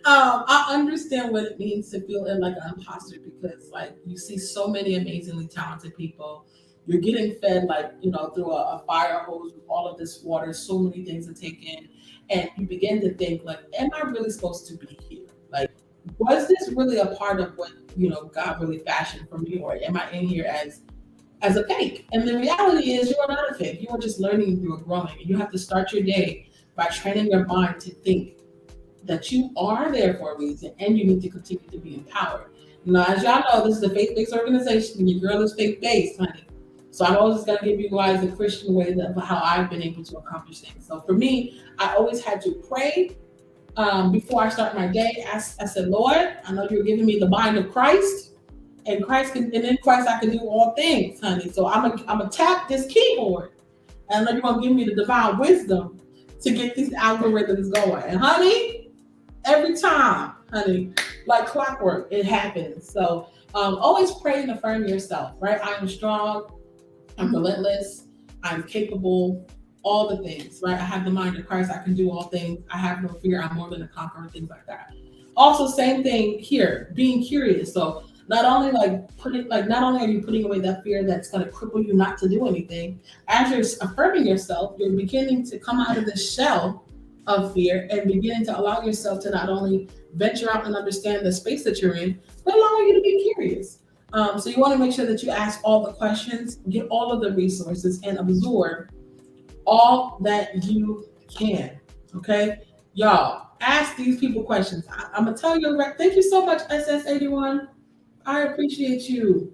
I understand what it means to feel like an imposter, because like you see so many amazingly talented people. You're getting fed through a fire hose with all of this water, so many things to take in, and you begin to think like, am I really supposed to be here? Like, was this really a part of what God really fashioned for me, or am I in here as a fake? And the reality is, you are not a fake. You are just learning, you are growing, and you have to start your day by training your mind to think that you are there for a reason, and you need to continue to be empowered. Now, as y'all know, this is a faith-based organization, and your girl is faith-based, honey. So I'm always going to give you guys a Christian way of how I've been able to accomplish things. So for me, I always had to pray before I start my day. I said, Lord, I know you're giving me the mind of Christ, and in Christ I can do all things, honey. So I'm gonna tap this keyboard, and I know you're gonna give me the divine wisdom to get these algorithms going. And honey, every time, honey, like clockwork, it happens. So always pray and affirm yourself, right? I am strong. I'm relentless. I'm capable. All the things, right? I have the mind of Christ. I can do all things. I have no fear. I'm more than a conqueror. Things like that. Also, same thing here. Being curious. So not only not only are you putting away that fear that's going to cripple you not to do anything, as you're affirming yourself, you're beginning to come out of the shell of fear and beginning to allow yourself to not only venture out and understand the space that you're in, but allow you to be curious. So you want to make sure that you ask all the questions, get all of the resources, and absorb all that you can. Okay, y'all, ask these people questions. I'm gonna tell you. Thank you so much, SS81. I appreciate you.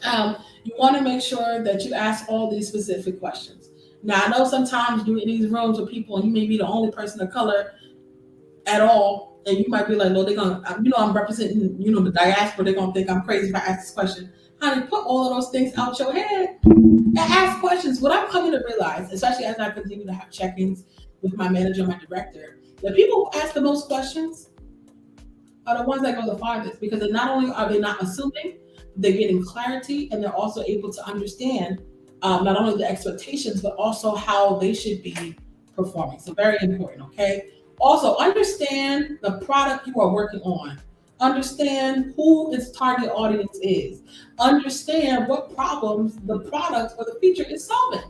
You want to make sure that you ask all these specific questions. Now, I know sometimes you're in these rooms with people, and you may be the only person of color at all, and you might be like, "No, they're gonna, I'm representing, the diaspora. They're gonna think I'm crazy if I ask this question." Honey, put all of those things out your head and ask questions. What I'm coming to realize, especially as I continue to have check-ins with my manager and my director, the people who ask the most questions are the ones that go the farthest, because not only are they not assuming, they're getting clarity, and they're also able to understand not only the expectations, but also how they should be performing. So very important, okay? Also, understand the product you are working on. Understand who its target audience is. Understand what problems the product or the feature is solving.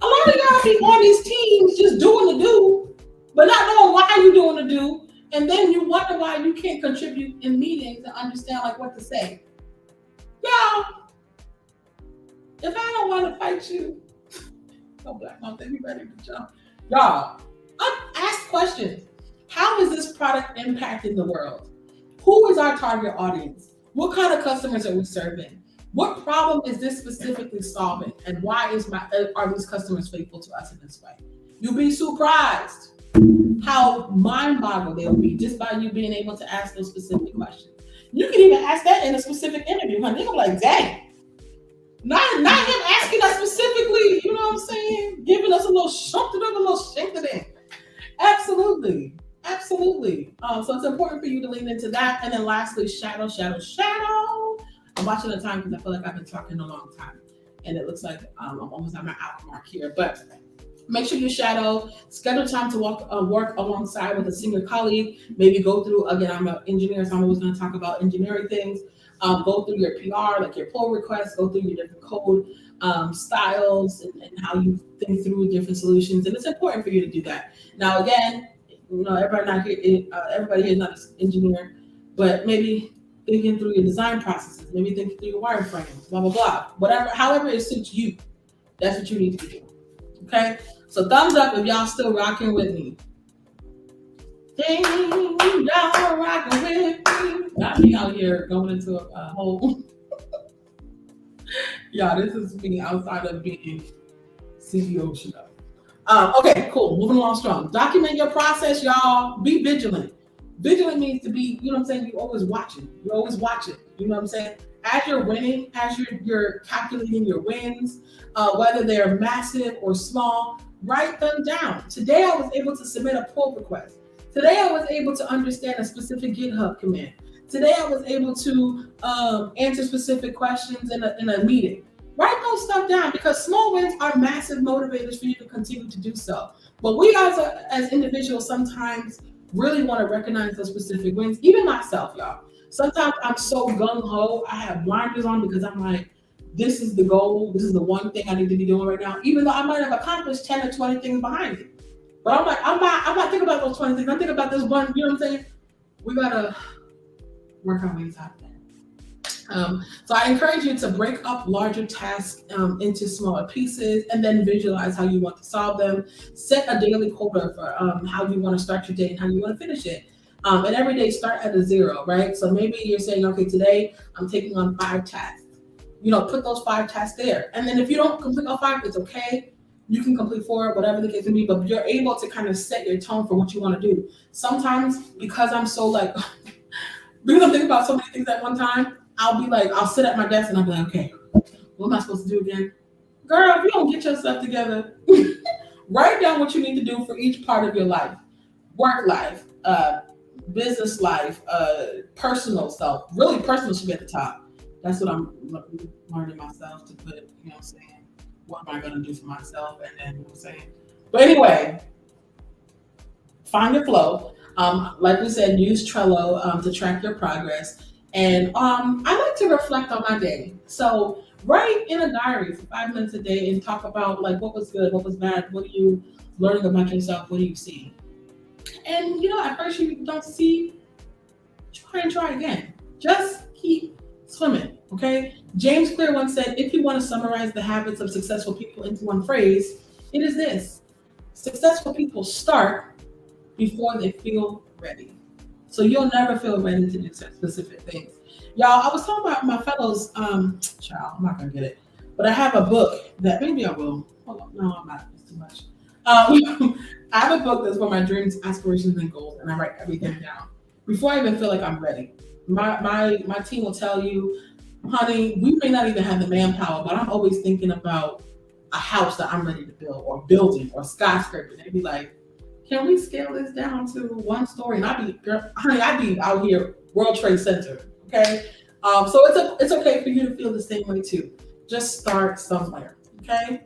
A lot of y'all be on these teams just doing the do, but not knowing why you're doing the do. And then you wonder why you can't contribute in meetings and understand what to say. Y'all, if I don't want to fight you, no black mom, they be ready to jump. Y'all, ask questions. How is this product impacting the world? Who is our target audience? What kind of customers are we serving? What problem is this specifically solving? And why are these customers faithful to us in this way? You'll be surprised how mind-boggling they will be just by you being able to ask those specific questions. You can even ask that in a specific interview, honey. They're gonna be like, dang, not him asking us specifically, you know what I'm saying? Giving us a little something, a little something. Absolutely. Absolutely. So it's important for you to lean into that. And then lastly, shadow, shadow, shadow. I'm watching the time because I feel like I've been talking a long time. And it looks like I'm almost at my hour mark here. But make sure you shadow, schedule time to work alongside with a senior colleague. Maybe go through, again, I'm an engineer, so I'm always going to talk about engineering things. Go through your PR, like your pull requests, go through your different code styles and how you think through different solutions. And it's important for you to do that. Now, again, everybody here is not an engineer, but maybe thinking through your design processes, maybe thinking through your wireframes, blah, blah, blah. Whatever, however it suits you, that's what you need to be doing. Okay? So thumbs up if y'all still rocking with me. Y'all rocking with me. Not me out here going into a whole. Yeah, this is me outside of being CEO Chanel. Okay, cool. Moving along strong. Document your process, y'all. Be vigilant. Vigilant means to be, you know what I'm saying? You're always watching. You're always watching. You know what I'm saying? As you're winning, as you're calculating your wins, whether they're massive or small, write them down. Today, I was able to submit a pull request. Today, I was able to understand a specific GitHub command. Today, I was able to answer specific questions in a meeting. Write those stuff down because small wins are massive motivators for you to continue to do so. But we as individuals sometimes really want to recognize those specific wins. Even myself, y'all. Sometimes I'm so gung-ho, I have blinders on because I'm like, this is the goal. This is the one thing I need to be doing right now, even though I might have accomplished 10 or 20 things behind it. But I'm like, I'm not thinking about those 20 things. I'm thinking about this one, you know what I'm saying? We gotta work our ways out there. So I encourage you to break up larger tasks into smaller pieces and then visualize how you want to solve them. Set a daily quota for how you want to start your day and how you want to finish it. And every day start at a 0, right? So maybe you're saying, okay, today I'm taking on 5 tasks. You know, put those 5 tasks there. And then if you don't complete all 5, it's okay. You can complete 4, whatever the case may be, but you're able to kind of set your tone for what you want to do. Sometimes because I'm so like, because I'm thinking about so many things at one time, I'll sit at my desk and I'll be like, okay, what am I supposed to do again? Girl, if you don't get yourself together, write down what you need to do for each part of your life. Work life, business life, personal self. Really, personal should be at the top. That's what I'm learning myself to put, you know what I'm saying? What am I going to do for myself? And then, you know what I'm saying? But anyway, find your flow. Like we said, use Trello to track your progress. And I like to reflect on my day. So write in a diary for 5 minutes a day and talk about like what was good, what was bad, what are you learning about yourself, what do you see? And you know, at first you don't see, try again. Just keep swimming, okay? James Clear once said, if you want to summarize the habits of successful people into one phrase, it is this: successful people start before they feel ready. So you'll never feel ready to do specific things. Y'all, I was talking about my fellows, child, I'm not gonna get it, but I have a book that maybe I will. Hold on, no, I'm not, it's too much. I have a book that's for my dreams, aspirations, and goals, and I write everything down before I even feel like I'm ready. My team will tell you, honey, we may not even have the manpower, but I'm always thinking about a house that I'm ready to build, or building, or skyscraper. They'd be like, can we scale this down to 1 story? And I'd be out here, World Trade Center, okay? So it's okay for you to feel the same way too. Just start somewhere, okay?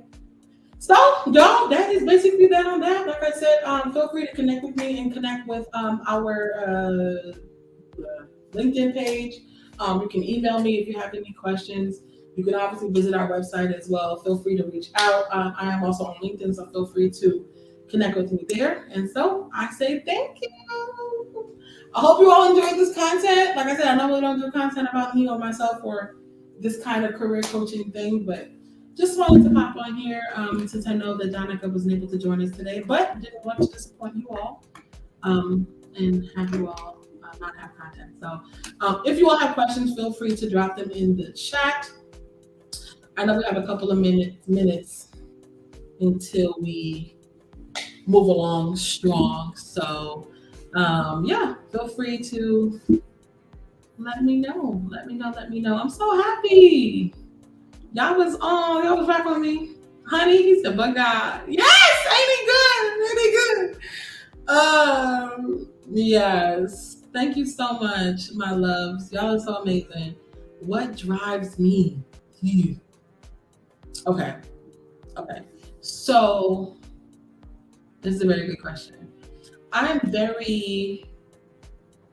So, y'all, that is basically that on that. Like I said, feel free to connect with me and connect with our LinkedIn page. You can email me if you have any questions. You can obviously visit our website as well. Feel free to reach out. I am also on LinkedIn, so feel free to connect with me there. And so I say thank you. I hope you all enjoyed this content. Like I said, I normally don't do content about me or myself or this kind of career coaching thing, but just wanted to pop on here since I know that Donica wasn't able to join us today, but didn't want to disappoint you all and have you all not have content. So if you all have questions, feel free to drop them in the chat. I know we have a couple of minutes until we move along strong. So yeah, feel free to let me know. Let me know. I'm so happy. Y'all was back on me. Honey, he's the bug guy. Yes, ain't he good? Ain't he good? Yes. Thank you so much, my loves. Y'all are so amazing. What drives me? Hmm. Okay. Okay. So this is a very good question. I'm very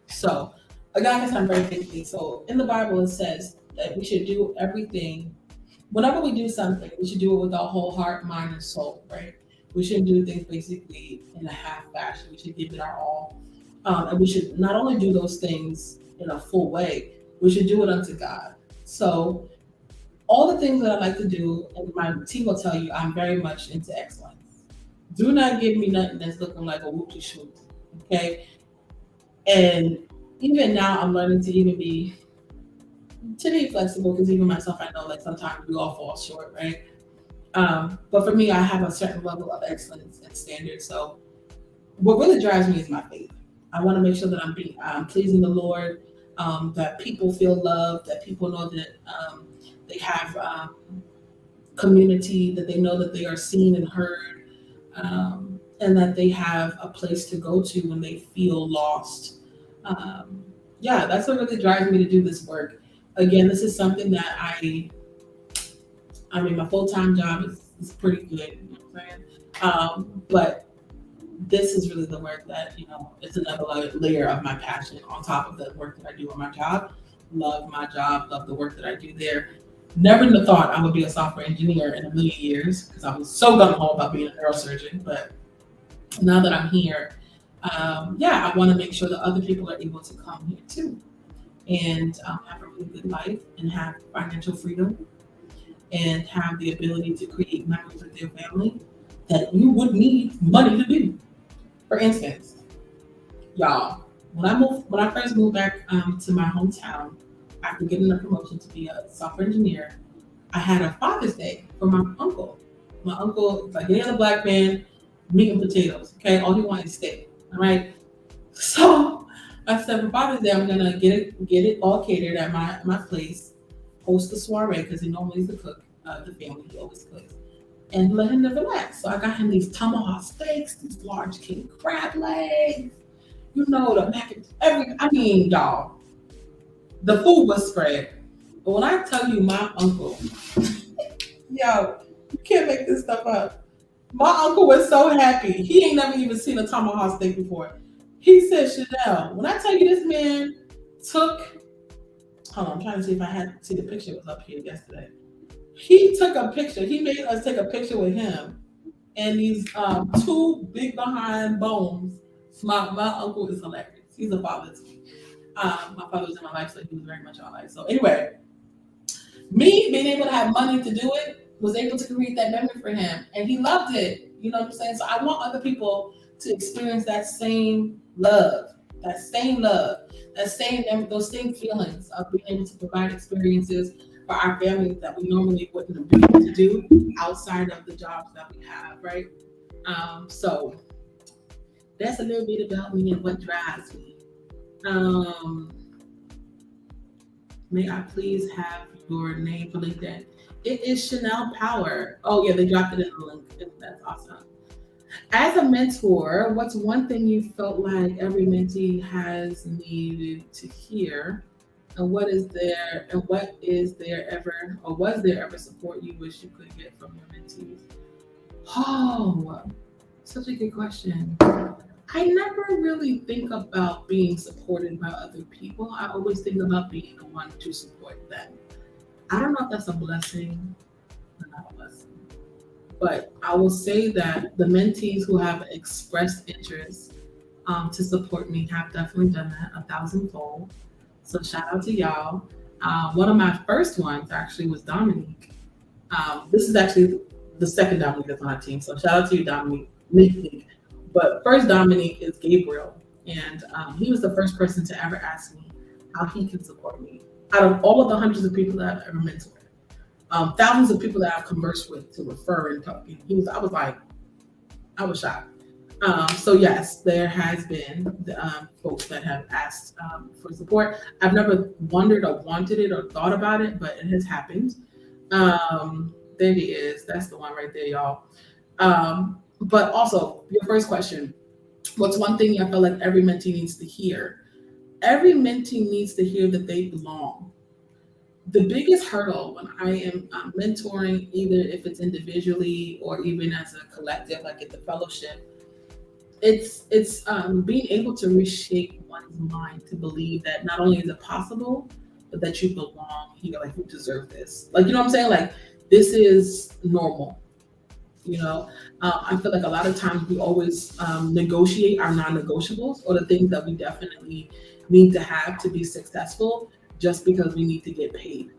so again, I guess I'm very picky. So in the Bible it says that we should do everything. Whenever we do something, we should do it with our whole heart, mind, and soul, right? We shouldn't do things basically in a half fashion. We should give it our all. And we should not only do those things in a full way, we should do it unto God. So all the things that I like to do, and my team will tell you, I'm very much into excellence. Do not give me nothing that's looking like a whoopty shoot. Okay. And even now I'm learning to be flexible because even myself, I know like sometimes we all fall short, right? But for me, I have a certain level of excellence and standard. So what really drives me is my faith. I want to make sure that I'm pleasing the Lord, that people feel loved, that people know that they have community, that they know that they are seen and heard, and that they have a place to go to when they feel lost. Um, yeah, that's what really drives me to do this work. Again, this is something that I mean, my full time job is pretty good, you know what I'm saying? But this is really the work that, it's another layer of my passion on top of the work that I do on my job. Love my job, love the work that I do there. Never in the thought I would be a software engineer in a million years because I was so gung ho about being a neurosurgeon. But now that I'm here, yeah, I want to make sure that other people are able to come here too and have a really good life and have financial freedom and have the ability to create memories with their family that you would need money to do. For instance, y'all, when I first moved back to my hometown after getting a promotion to be a software engineer, I had a Father's Day for my uncle. My uncle is like any other black man, meat and potatoes. Okay, all he wanted is steak. All right. So I said for Father's Day, I'm gonna get it all catered at my place, host the soiree because he normally is the cook, the family. He always cooks, and let him to relax. So I got him these tomahawk steaks, these large king crab legs, the mac and I mean, y'all, the food was spread. But when I tell you my uncle, yo, you can't make this stuff up. My uncle was so happy. He ain't never even seen a tomahawk steak before. He said, Chanel, when I tell you this man took, hold on, I'm trying to see if I had see the picture was up here yesterday. He took a picture. He made us take a picture with him and these two big behind bones. My uncle is hilarious. He's a father to me. My father was in my life, so he was very much in my life. So anyway, me being able to have money to do it was able to create that memory for him, and he loved it. You know what I'm saying? So I want other people to experience that same love, those same feelings of being able to provide experiences for our families that we normally wouldn't be able to do outside of the jobs that we have, right? So that's a little bit about me and what drives me. Um, May I please have your name for LinkedIn? It is Chanel Power. Oh yeah, they dropped it in the link. That's awesome. As a mentor, what's one thing you felt like every mentee has needed to hear? And what is there ever, or was there ever support you wish you could get from your mentees? Oh, such a good question. I never really think about being supported by other people. I always think about being the one to support them. I don't know if that's a blessing or not a blessing, but I will say that the mentees who have expressed interest to support me have definitely done that 1,000-fold. So shout out to y'all. One of my first ones actually was Dominique. This is actually the second Dominique that's on our team. So shout out to you, Dominique. But first Dominique is Gabriel. And he was the first person to ever ask me how he can support me. Out of all of the hundreds of people that I've ever mentored, thousands of people that I've conversed with to refer and talk. I was shocked. So yes, there has been folks that have asked for support. I've never wondered or wanted it or thought about it, but it has happened. There he is. That's the one right there, y'all. But also, your first question: what's one thing I feel like every mentee needs to hear? Every mentee needs to hear that they belong. The biggest hurdle when I am mentoring, either if it's individually or even as a collective, like at the fellowship, it's being able to reshape one's mind to believe that not only is it possible, but that you belong here, like you deserve this. Like you know what I'm saying? Like this is normal. You know, I feel like a lot of times we always negotiate our non-negotiables or the things that we definitely need to have to be successful just because we need to get paid.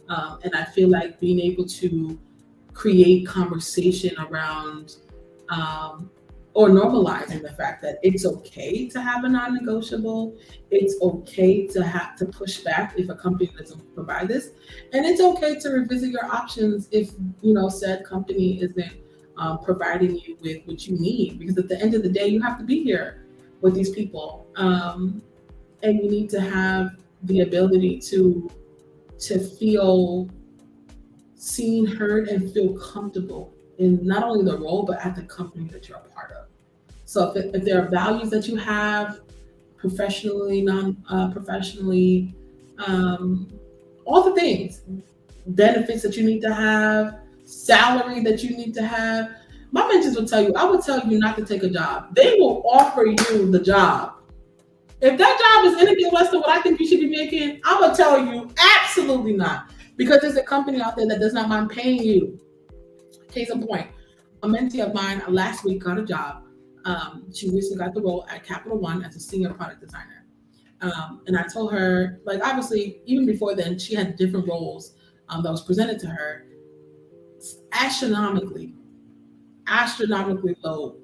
And I feel like being able to create conversation around um, or normalizing the fact that it's okay to have a non-negotiable. It's okay to have to push back if a company doesn't provide this, and it's okay to revisit your options if said company isn't providing you with what you need. Because at the end of the day, you have to be here with these people, and you need to have the ability to feel seen, heard, and feel comfortable in not only the role but at the company that you're a part of. So if there are values that you have professionally, non-professionally, um, all the things, benefits that you need to have, salary that you need to have. My mentors will tell you, I would tell you not to take a job. They will offer you the job. If that job is anything less than what I think you should be making, I'm gonna tell you absolutely not. Because there's a company out there that does not mind paying you. Case in point, a mentee of mine last week got a job. She recently got the role at Capital One as a senior product designer. And I told her, like, obviously, even before then, she had different roles that was presented to her, astronomically, astronomically low.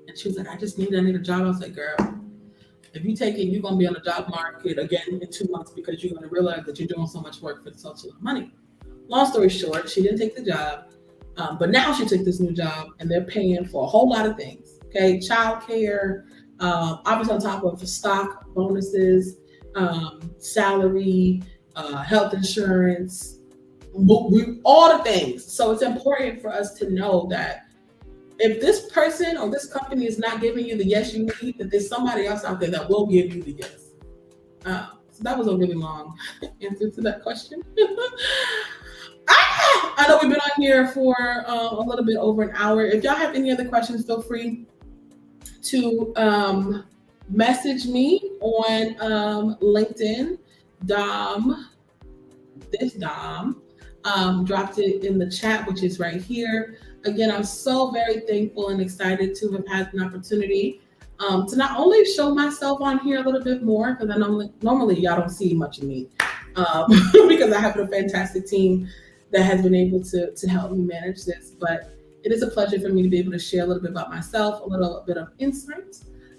And she was like, I need a job. I was like, girl, if you take it, you're going to be on the job market again in 2 months because you're going to realize that you're doing so much work for such little money. Long story short, she didn't take the job. But now she took this new job and they're paying for a whole lot of things. Okay, childcare, obviously on top of stock bonuses, salary, health insurance, all the things. So it's important for us to know that if this person or this company is not giving you the yes you need, that there's somebody else out there that will give you the yes. So that was a really long answer to that question. I know we've been on here for a little bit over an hour. If y'all have any other questions, feel free to message me on LinkedIn. Dom dropped it in the chat, which is right here. Again, I'm so very thankful and excited to have had an opportunity to not only show myself on here a little bit more, because I normally y'all don't see much of me, because I have a fantastic team that has been able to help me manage this. But it is a pleasure for me to be able to share a little bit about myself, a little bit of insight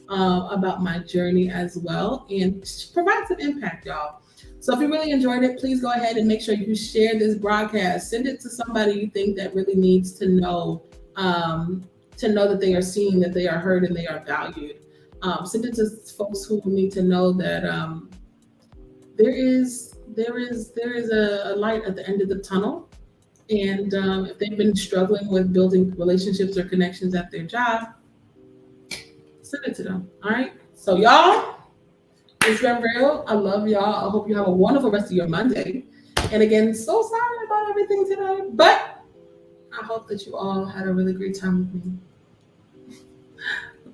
about my journey as well, and provide some impact, y'all. So if you really enjoyed it, please go ahead and make sure you share this broadcast. Send it to somebody you think that really needs to know that they are seen, that they are heard, and they are valued. Send it to folks who need to know that there is a light at the end of the tunnel. And if they've been struggling with building relationships or connections at their job, send it to them. All right. So y'all, it's been real. I love y'all. I hope you have a wonderful rest of your Monday. And again, so sorry about everything today, but I hope that you all had a really great time with me.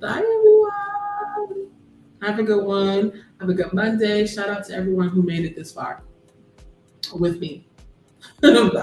Bye, everyone. Have a good one. Have a good Monday. Shout out to everyone who made it this far with me. Bye.